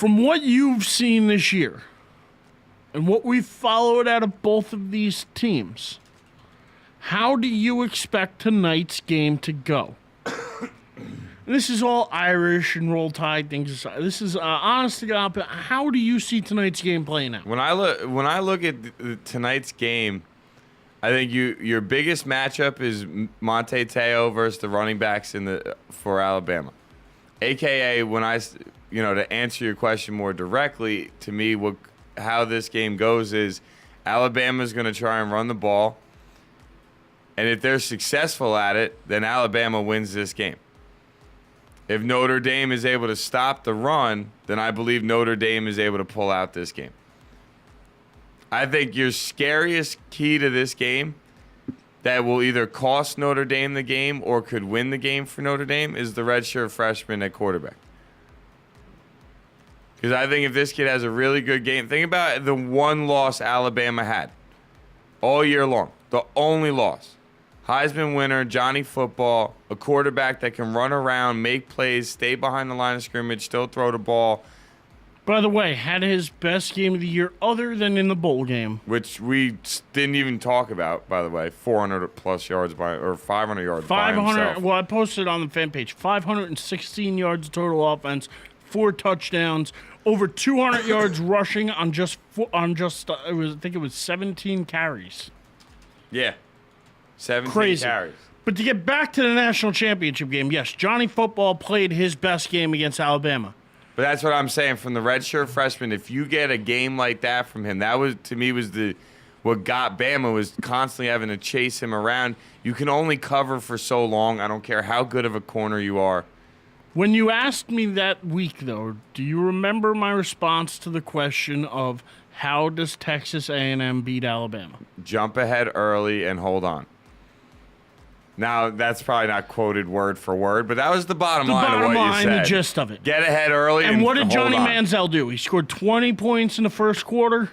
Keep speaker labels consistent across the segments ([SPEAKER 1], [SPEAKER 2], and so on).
[SPEAKER 1] From what you've seen this year and what we've followed out of both of these teams, how do you expect tonight's game to go? This is all Irish and Roll Tide things aside. This is honest to God. How do you see tonight's game playing out?
[SPEAKER 2] When I look at tonight's game, I think your biggest matchup is Monte Teo versus the running backs for Alabama. AKA to answer your question more directly, to me, how this game goes is Alabama's going to try and run the ball, and if they're successful at it, then Alabama wins this game. If Notre Dame is able to stop the run, then I believe Notre Dame is able to pull out this game. I think your scariest key to this game that will either cost Notre Dame the game or could win the game for Notre Dame is the redshirt freshman at quarterback. Because I think if this kid has a really good game, think about the one loss Alabama had all year long. The only loss. Heisman winner, Johnny Football, a quarterback that can run around, make plays, stay behind the line of scrimmage, still throw the ball.
[SPEAKER 1] By the way, had his best game of the year other than in the bowl game.
[SPEAKER 2] Which we didn't even talk about, by the way. 400-plus yards or 500 yards by himself.
[SPEAKER 1] Well, I posted on the fan page. 516 yards total offense, 4 touchdowns, over 200 yards rushing I think it was 17 carries.
[SPEAKER 2] Yeah. 17
[SPEAKER 1] Crazy.
[SPEAKER 2] carries.
[SPEAKER 1] But to get back to the national championship game, yes, Johnny Football played his best game against Alabama.
[SPEAKER 2] But that's what I'm saying. From the redshirt freshman, if you get a game like that from him, that was, to me, what got Bama was constantly having to chase him around. You can only cover for so long. I don't care how good of a corner you are.
[SPEAKER 1] When you asked me that week, though, do you remember my response to the question of how does Texas A&M beat Alabama?
[SPEAKER 2] Jump ahead early and hold on. Now, that's probably not quoted word for word, but that was the bottom line of what you said.
[SPEAKER 1] The gist of it.
[SPEAKER 2] Get ahead early and
[SPEAKER 1] what did Johnny
[SPEAKER 2] hold on.
[SPEAKER 1] Manziel do? He scored 20 points in the first quarter,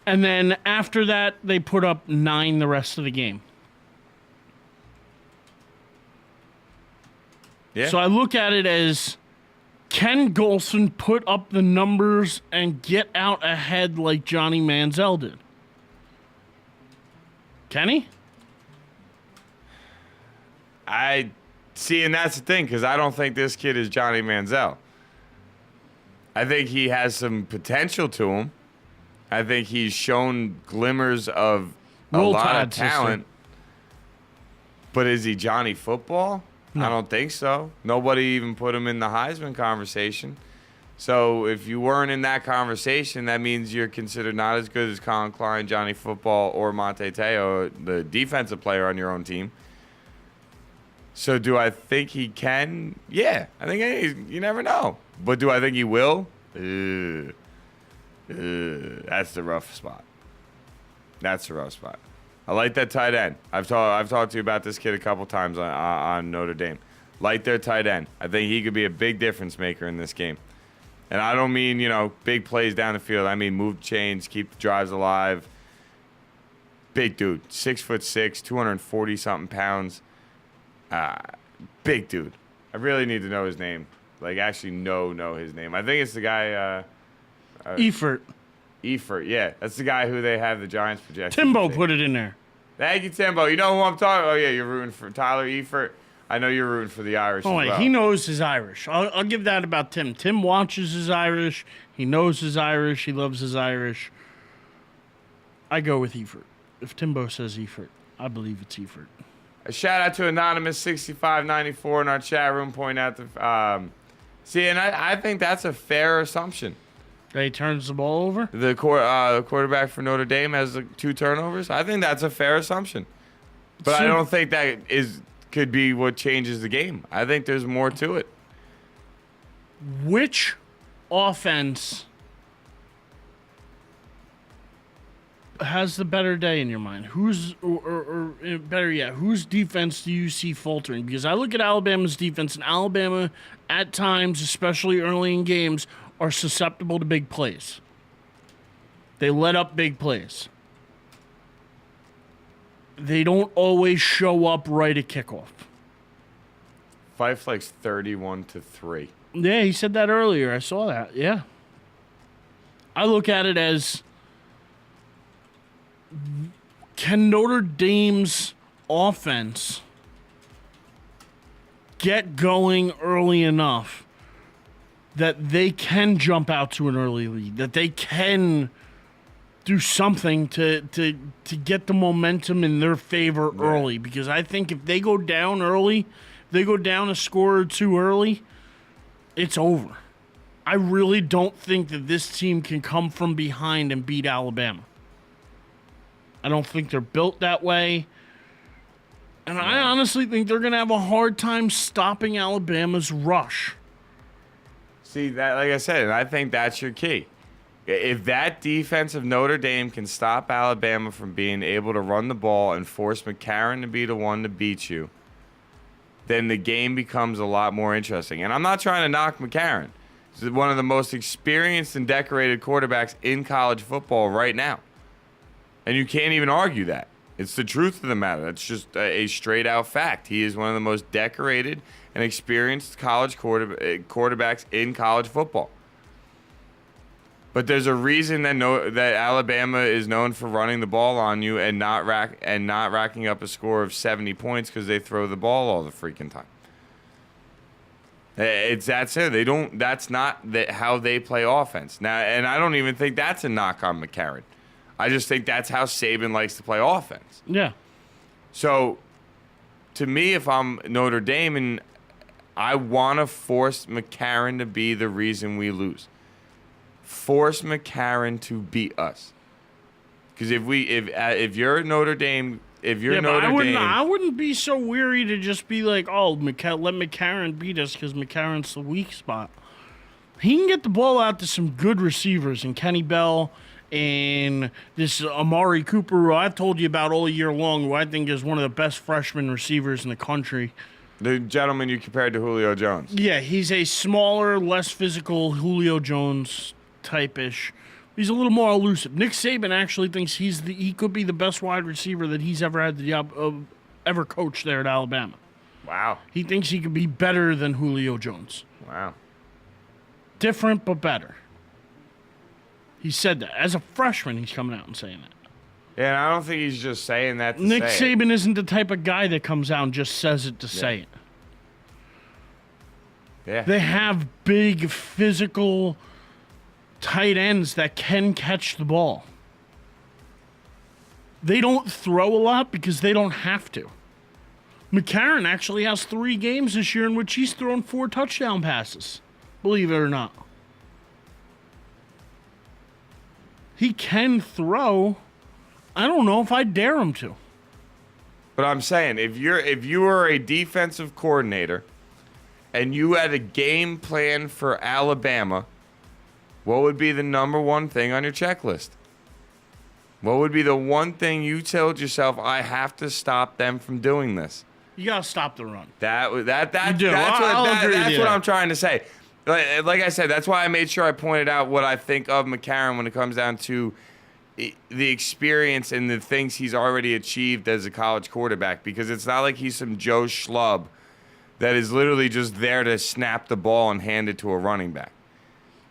[SPEAKER 1] and then after that, they put up 9 the rest of the game.
[SPEAKER 2] Yeah.
[SPEAKER 1] So I look at it as, can Golson put up the numbers and get out ahead like Johnny Manziel did? Can he?
[SPEAKER 2] I see, and that's the thing, because I don't think this kid is Johnny Manziel. I think he has some potential to him. I think he's shown glimmers of a lot of talent. But is he Johnny Football? No. I don't think so. Nobody even put him in the Heisman conversation. So if you weren't in that conversation, that means you're considered not as good as Colin Klein, Johnny Football, or Monte Teo, the defensive player on your own team. So do I think he can? Yeah. I think you never know. But do I think he will? That's the rough spot. That's the rough spot. I like that tight end. I've talked to you about this kid a couple times on Notre Dame. Like their tight end. I think he could be a big difference maker in this game. And I don't mean, big plays down the field. I mean move chains, keep the drives alive. Big dude. 6'6", 240-something pounds. Big dude. I really need to know his name. Like, actually know his name. I think it's the guy...
[SPEAKER 1] Erich.
[SPEAKER 2] Erich, yeah. That's the guy who they have the Giants projection.
[SPEAKER 1] Timbo put it in there.
[SPEAKER 2] Thank you, Timbo. You know who I'm talking about? Oh, yeah, you're rooting for Tyler Erich. I know you're rooting for the Irish as well.
[SPEAKER 1] He knows his Irish. I'll give that about Tim. Tim watches his Irish. He knows his Irish. He loves his Irish. I go with Erich. If Timbo says Erich, I believe it's Erich.
[SPEAKER 2] A shout out to Anonymous6594 in our chat room pointing out the... see, and I think that's a fair assumption.
[SPEAKER 1] That he turns the ball over?
[SPEAKER 2] The quarterback for Notre Dame has 2 turnovers. I think that's a fair assumption. But I don't think that could be what changes the game. I think there's more to it.
[SPEAKER 1] Which offense has the better day in your mind? Who's better yet, whose defense do you see faltering? Because I look at Alabama's defense, and Alabama at times, especially early in games, are susceptible to big plays. They let up big plays. They don't always show up right at kickoff.
[SPEAKER 2] Fife likes 31-3.
[SPEAKER 1] Yeah, he said that earlier. I saw that. Yeah. I look at it as, can Notre Dame's offense get going early enough that they can jump out to an early lead, that they can do something to get the momentum in their favor early? Because I think if they go down early, they go down a score or two early, it's over. I really don't think that this team can come from behind and beat Alabama. I don't think they're built that way. And I honestly think they're going to have a hard time stopping Alabama's rush.
[SPEAKER 2] See, that, like I said, and I think that's your key. If that defense of Notre Dame can stop Alabama from being able to run the ball and force McCarron to be the one to beat you, then the game becomes a lot more interesting. And I'm not trying to knock McCarron. He's one of the most experienced and decorated quarterbacks in college football right now. And you can't even argue that. It's the truth of the matter. That's just a straight-out fact. He is one of the most decorated and experienced college quarterbacks in college football. But there's a reason that Alabama is known for running the ball on you and not racking up a score of 70 points because they throw the ball all the freaking time. It's that simple. That's not how they play offense now, and I don't even think that's a knock on McCarron. I just think that's how Saban likes to play offense.
[SPEAKER 1] Yeah.
[SPEAKER 2] So, to me, if I'm Notre Dame, and I want to force McCarron to be the reason we lose. Force McCarron to beat us. Because if you're Notre Dame,
[SPEAKER 1] I wouldn't be so weary to just be like, oh, let McCarron beat us because McCarron's the weak spot. He can get the ball out to some good receivers, and Kenny Bell and this Amari Cooper, who I've told you about all year long, who I think is one of the best freshman receivers in the country.
[SPEAKER 2] The gentleman you compared to Julio Jones.
[SPEAKER 1] Yeah, he's a smaller, less physical Julio Jones type-ish. He's a little more elusive. Nick Saban actually thinks he could be the best wide receiver that he's ever had the job of ever coached there at Alabama.
[SPEAKER 2] Wow.
[SPEAKER 1] He thinks he could be better than Julio Jones.
[SPEAKER 2] Wow.
[SPEAKER 1] Different, but better. He said that. As a freshman, he's coming out and saying that.
[SPEAKER 2] Yeah, and I don't think he's just saying that to
[SPEAKER 1] Nick
[SPEAKER 2] say
[SPEAKER 1] Saban isn't the type of guy that comes out and just says it to say it.
[SPEAKER 2] Yeah.
[SPEAKER 1] They have big, physical tight ends that can catch the ball. They don't throw a lot because they don't have to. McCarron actually has 3 games this year in which he's thrown 4 touchdown passes, believe it or not. He can throw. I don't know if I dare him to.
[SPEAKER 2] But I'm saying, if you were a defensive coordinator and you had a game plan for Alabama, what would be the number one thing on your checklist? What would be the one thing you told yourself, I have to stop them from doing this?
[SPEAKER 1] You gotta stop the run.
[SPEAKER 2] That's what
[SPEAKER 1] I'll
[SPEAKER 2] I'm trying to say. Like I said, that's why I made sure I pointed out what I think of McCarron when it comes down to the experience and the things he's already achieved as a college quarterback. Because it's not like he's some Joe Schlub that is literally just there to snap the ball and hand it to a running back.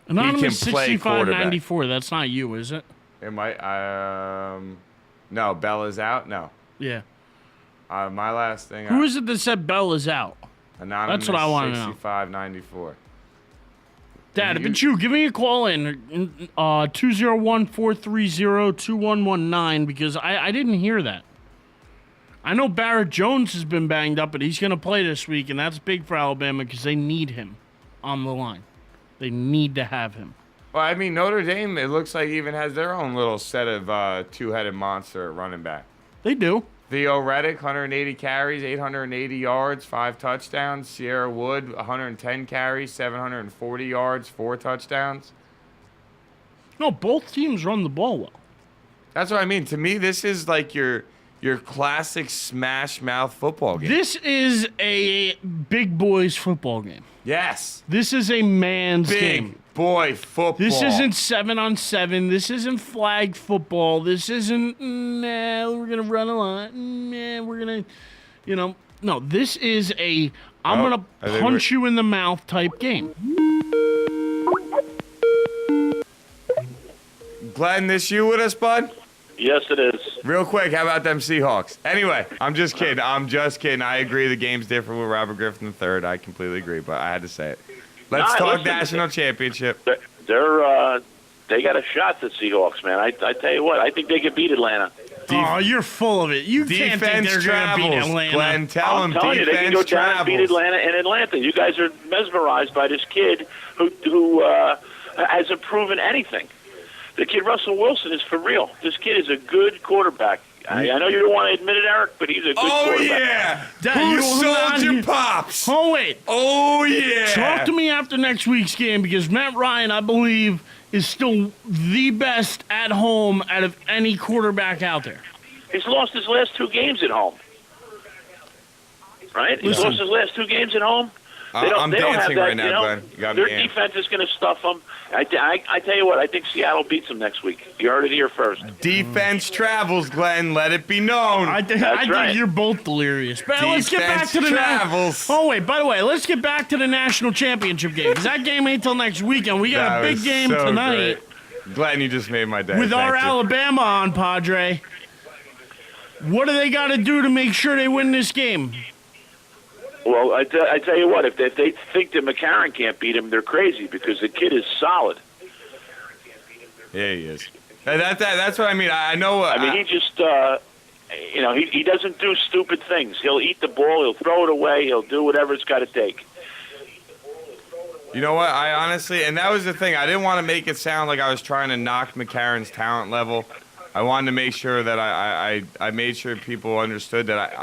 [SPEAKER 1] Anonymous
[SPEAKER 2] He can play quarterback.
[SPEAKER 1] 6594. That's not you, is it?
[SPEAKER 2] It might. No, Bella's out. No.
[SPEAKER 1] Yeah.
[SPEAKER 2] My last thing.
[SPEAKER 1] Who is it that said Bell is out?
[SPEAKER 2] Anonymous.
[SPEAKER 1] That's what I want to know.
[SPEAKER 2] 6594.
[SPEAKER 1] Dad, if it's you, give me a call in 201-430-2119 because I didn't hear that. I know Barrett Jones has been banged up, but he's going to play this week, and that's big for Alabama because they need him on the line. They need to have him.
[SPEAKER 2] Well, I mean, Notre Dame, it looks like even has their own little set of two-headed monster at running back.
[SPEAKER 1] They do.
[SPEAKER 2] Theo Reddick, 180 carries, 880 yards, 5 touchdowns. Sierra Wood, 110 carries, 740 yards, 4 touchdowns.
[SPEAKER 1] No, both teams run the ball well.
[SPEAKER 2] That's what I mean. To me, this is like your classic smash mouth football game.
[SPEAKER 1] This is a big boys football game.
[SPEAKER 2] Yes.
[SPEAKER 1] This is a man's
[SPEAKER 2] Big
[SPEAKER 1] game.
[SPEAKER 2] boy football.
[SPEAKER 1] This isn't 7-on-7. This isn't flag football. This isn't, we're going to run a lot. We're going to, No, this is I'm going to punch you in the mouth type game.
[SPEAKER 2] Glenn, this you with us, bud?
[SPEAKER 3] Yes, it is.
[SPEAKER 2] Real quick, how about them Seahawks? Anyway, I'm just kidding. I agree the game's different with Robert Griffin III. I completely agree, but I had to say it. Let's talk national championship.
[SPEAKER 3] They got a shot, the Seahawks, man. I tell you what, I think they could beat Atlanta.
[SPEAKER 1] Oh, you're full of it. You can't think they're going to beat Atlanta.
[SPEAKER 2] Glenn, tell them
[SPEAKER 3] telling you, they can go down and beat Atlanta in Atlanta. You guys are mesmerized by this kid who hasn't proven anything. The kid Russell Wilson is for real. This kid is a good quarterback. I know you don't want to admit it, Eric, but he's a good quarterback.
[SPEAKER 2] Oh, yeah. Who sold your pops?
[SPEAKER 1] Oh, wait.
[SPEAKER 2] Oh, yeah.
[SPEAKER 1] Talk to me after next week's game because Matt Ryan, I believe, is still the best at home out of any quarterback out there.
[SPEAKER 3] He's lost his last 2 games at home. Right? He's lost his last 2 games at home.
[SPEAKER 2] I'm dancing right now, Glenn. You got
[SPEAKER 3] their
[SPEAKER 2] me
[SPEAKER 3] defense is going to stuff them. I tell you what, I think Seattle beats them next week. You heard it here first.
[SPEAKER 2] Defense travels, Glenn. Let it be known.
[SPEAKER 1] I think you're both delirious. But let's get back to the
[SPEAKER 2] travels.
[SPEAKER 1] Oh, wait, by the way, let's get back to the national championship game because that game ain't till next weekend. We got a big game tonight.
[SPEAKER 2] Great. Glenn, you just made my day.
[SPEAKER 1] With our Alabama on, Padre. What do they got to do to make sure they win this game?
[SPEAKER 3] Well, I tell you what, if they think that McCarron can't beat him, they're crazy because the kid is solid.
[SPEAKER 2] Yeah, he is. That's what I mean. I know.
[SPEAKER 3] He just, he doesn't do stupid things. He'll eat the ball. He'll throw it away. He'll do whatever it's got to take.
[SPEAKER 2] You know what? I honestly, and that was the thing. I didn't want to make it sound like I was trying to knock McCarron's talent level. I wanted to make sure that I made sure people understood that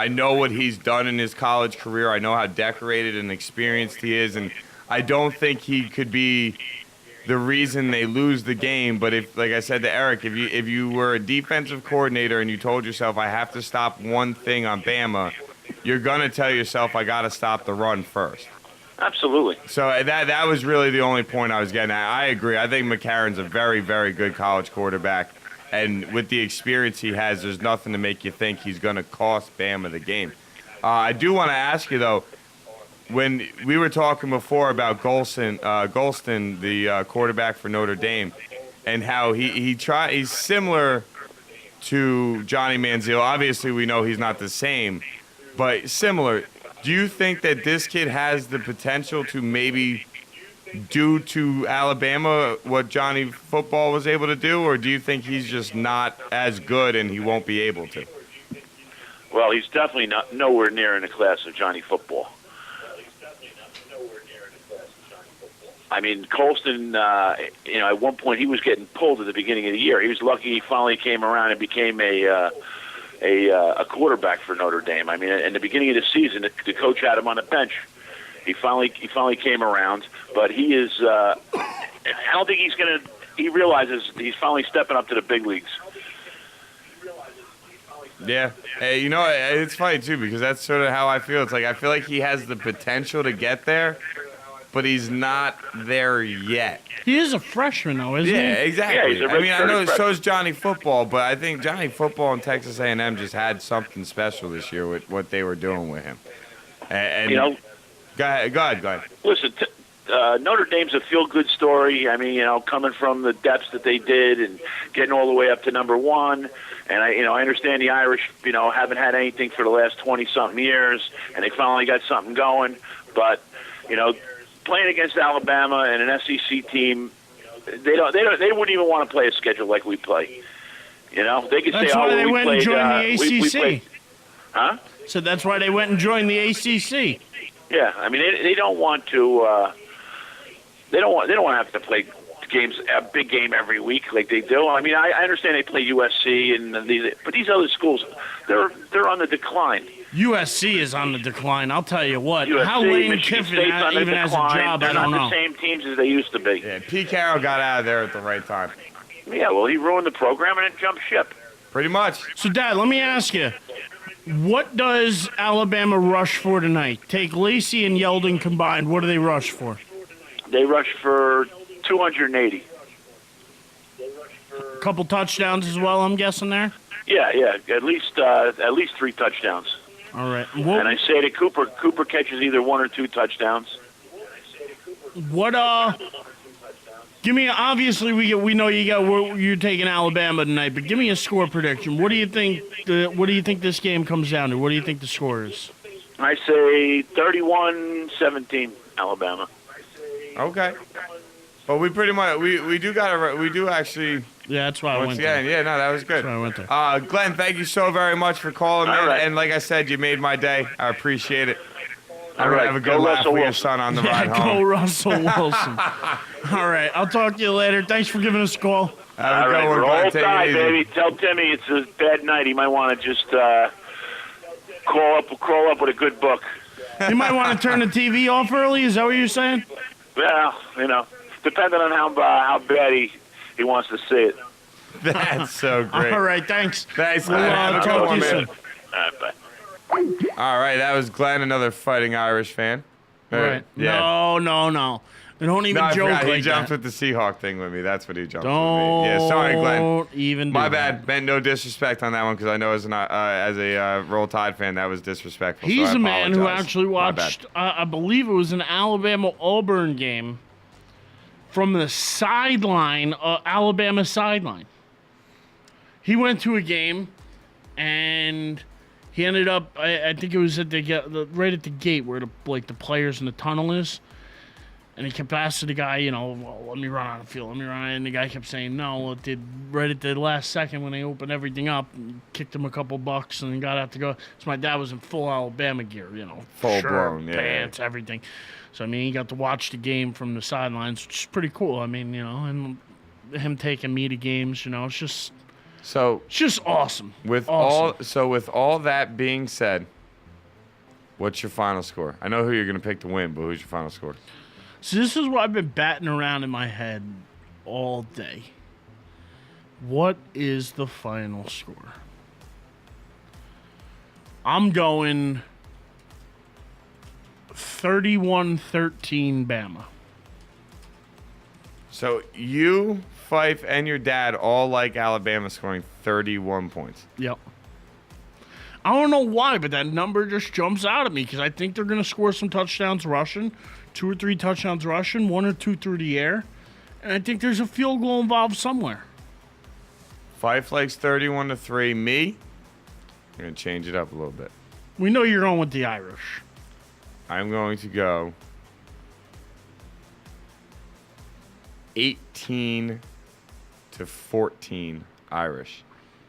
[SPEAKER 2] I know what he's done in his college career. I know how decorated and experienced he is, and I don't think he could be the reason they lose the game. But if, like I said to Eric, if you were a defensive coordinator and you told yourself I have to stop one thing on Bama, you're gonna tell yourself I got to stop the run first.
[SPEAKER 3] Absolutely.
[SPEAKER 2] So that was really the only point I was getting at. I agree. I think McCarron's a very, very good college quarterback. And with the experience he has, there's nothing to make you think he's going to cost Bama the game. I do want to ask you, though, when we were talking before about Golston, the quarterback for Notre Dame, and how he's similar to Johnny Manziel. Obviously, we know he's not the same, but similar. Do you think that this kid has the potential to maybe do to Alabama what Johnny Football was able to do, or do you think he's just not as good and he won't be able to?
[SPEAKER 3] Well, he's definitely nowhere near in the class of Johnny Football. I mean, Colston, at one point he was getting pulled at the beginning of the year. He was lucky he finally came around and became a quarterback for Notre Dame. I mean, in the beginning of the season, the coach had him on the bench. He finally came around, but he is. I don't think he's going to. He realizes he's finally stepping up to the big leagues.
[SPEAKER 2] Yeah, hey, it's funny too because that's sort of how I feel. It's like I feel like he has the potential to get there, but he's not there yet.
[SPEAKER 1] He is a freshman, though, isn't he?
[SPEAKER 2] Yeah, exactly.
[SPEAKER 3] Yeah,
[SPEAKER 2] I know so is Johnny Football, but I think Johnny Football and Texas A&M just had something special this year with what they were doing with him. And Go ahead.
[SPEAKER 3] Listen, Notre Dame's a feel-good story. I mean, coming from the depths that they did and getting all the way up to number 1. And I understand the Irish, haven't had anything for the last 20-something years, and they finally got something going. But, playing against Alabama and an SEC team, they wouldn't even want to play a schedule like we play. They could
[SPEAKER 1] that's
[SPEAKER 3] say,
[SPEAKER 1] why
[SPEAKER 3] "Oh,
[SPEAKER 1] they
[SPEAKER 3] we
[SPEAKER 1] went
[SPEAKER 3] played,
[SPEAKER 1] and joined the ACC."
[SPEAKER 3] we played, huh?
[SPEAKER 1] So that's why they went and joined the ACC.
[SPEAKER 3] Yeah, I mean they don't want to. They don't want to have to play a big game every week like they do. I mean, I understand they play USC but these other schools, they're on the decline.
[SPEAKER 1] USC is on the decline. I'll tell you what.
[SPEAKER 3] USC,
[SPEAKER 1] How Lane
[SPEAKER 3] Michigan
[SPEAKER 1] Kiffin
[SPEAKER 3] State's on the
[SPEAKER 1] even has a
[SPEAKER 3] decline.
[SPEAKER 1] job,
[SPEAKER 3] They're
[SPEAKER 1] I don't know.
[SPEAKER 3] not the same teams as they used to be.
[SPEAKER 2] Yeah, Pete Carroll got out of there at the right time.
[SPEAKER 3] Yeah, well, he ruined the program and it jumped ship.
[SPEAKER 2] Pretty much.
[SPEAKER 1] So, Dad, let me ask you. What does Alabama rush for tonight? Take Lacey and Yeldon combined. What do they rush for?
[SPEAKER 3] They rush for 280.
[SPEAKER 1] A couple touchdowns as well, I'm guessing there?
[SPEAKER 3] Yeah, at least 3 touchdowns.
[SPEAKER 1] All right.
[SPEAKER 3] And I say that Cooper catches either 1 or 2 touchdowns.
[SPEAKER 1] Give Give me obviously we know you're taking Alabama tonight, but give me a score prediction. What do you think? What do you think this game comes down to? What do you think the score is?
[SPEAKER 3] I say 31-17 Alabama.
[SPEAKER 2] Okay. But we pretty much we do actually.
[SPEAKER 1] Yeah, that's why I went
[SPEAKER 2] Yeah,
[SPEAKER 1] there.
[SPEAKER 2] no, that was good.
[SPEAKER 1] That's why I went there.
[SPEAKER 2] Glenn, thank you so very much for calling in.
[SPEAKER 3] right.
[SPEAKER 2] And like I said, you made my day. I appreciate it. I'm
[SPEAKER 3] All
[SPEAKER 2] gonna
[SPEAKER 3] right.
[SPEAKER 2] have a
[SPEAKER 3] Go
[SPEAKER 2] good laugh
[SPEAKER 3] Russell
[SPEAKER 2] with your
[SPEAKER 3] Wilson.
[SPEAKER 2] son on the
[SPEAKER 1] Yeah,
[SPEAKER 2] ride
[SPEAKER 1] go
[SPEAKER 2] home.
[SPEAKER 1] Russell Wilson. All right, I'll talk to you later. Thanks for giving us a call.
[SPEAKER 2] Have
[SPEAKER 3] All
[SPEAKER 2] a
[SPEAKER 3] right,
[SPEAKER 2] good one,
[SPEAKER 3] roll
[SPEAKER 2] bud. Take it
[SPEAKER 3] tide,
[SPEAKER 2] easy.
[SPEAKER 3] baby. Tell Timmy it's a bad night. He might want to just crawl up with a good book.
[SPEAKER 1] You might want to turn the TV off early. Is that what you're saying?
[SPEAKER 3] Well, depending on how bad he wants to see it.
[SPEAKER 2] That's so great.
[SPEAKER 1] All right, thanks.
[SPEAKER 2] Thanks,
[SPEAKER 1] We'll
[SPEAKER 2] Glenn. Have a
[SPEAKER 1] talk
[SPEAKER 2] good
[SPEAKER 1] to
[SPEAKER 2] one,
[SPEAKER 1] you
[SPEAKER 2] man.
[SPEAKER 1] soon.
[SPEAKER 3] All right, bye.
[SPEAKER 2] All right, that was Glenn, another Fighting Irish fan.
[SPEAKER 1] Right.
[SPEAKER 2] Yeah.
[SPEAKER 1] No. Don't even
[SPEAKER 2] No, I
[SPEAKER 1] joke
[SPEAKER 2] forgot. He
[SPEAKER 1] like
[SPEAKER 2] jumped
[SPEAKER 1] that.
[SPEAKER 2] with the Seahawk thing with me. That's what he jumped
[SPEAKER 1] Don't
[SPEAKER 2] with me. Yeah, sorry, Glenn.
[SPEAKER 1] even do
[SPEAKER 2] My
[SPEAKER 1] that.
[SPEAKER 2] bad. Meant no disrespect on that one because I know as a Roll Tide fan that was disrespectful.
[SPEAKER 1] He's
[SPEAKER 2] so I
[SPEAKER 1] a man who
[SPEAKER 2] apologize.
[SPEAKER 1] actually
[SPEAKER 2] My bad.
[SPEAKER 1] watched, I believe it was an Alabama-Auburn game from the sideline, Alabama sideline. He went to a game, and he ended up, I think it was at right at the gate where the players in the tunnel is. And he kept asking the guy, well, let me run on the field, And the guy kept saying no. It did right at the last second when they opened everything up, and kicked him a couple bucks, and got out to go. So my dad was in full Alabama gear,
[SPEAKER 2] Full
[SPEAKER 1] shirt,
[SPEAKER 2] blown, yeah.
[SPEAKER 1] pants, everything. So he got to watch the game from the sidelines, which is pretty cool. And him taking me to games, it's just awesome.
[SPEAKER 2] With
[SPEAKER 1] awesome.
[SPEAKER 2] with all that being said, what's your final score? I know who you're gonna pick to win, but who's your final score?
[SPEAKER 1] So this is what I've been batting around in my head all day. What is the final score? I'm going 31-13 Bama.
[SPEAKER 2] So you, Fife, and your dad all like Alabama scoring 31 points.
[SPEAKER 1] Yep. I don't know why, but that number just jumps out at me because I think they're going to score some touchdowns rushing, 2 or 3 touchdowns rushing, 1 or 2 through the air, and I think there's a field goal involved somewhere.
[SPEAKER 2] Fife likes 31-3. Me, I'm gonna change it up a little bit.
[SPEAKER 1] We know you're going with the Irish.
[SPEAKER 2] I'm going to go 18-14 Irish.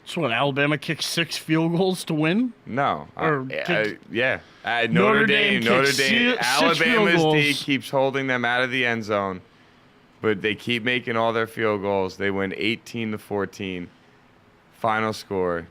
[SPEAKER 1] So what, Alabama kicked 6 field goals to win?
[SPEAKER 2] No.
[SPEAKER 1] Or
[SPEAKER 2] yeah.
[SPEAKER 1] Notre
[SPEAKER 2] Notre
[SPEAKER 1] Dame
[SPEAKER 2] Dame.
[SPEAKER 1] kicked 6
[SPEAKER 2] Alabama's
[SPEAKER 1] field
[SPEAKER 2] D
[SPEAKER 1] goals.
[SPEAKER 2] keeps holding them out of the end zone, but they keep making all their field goals. They win 18-14. Final score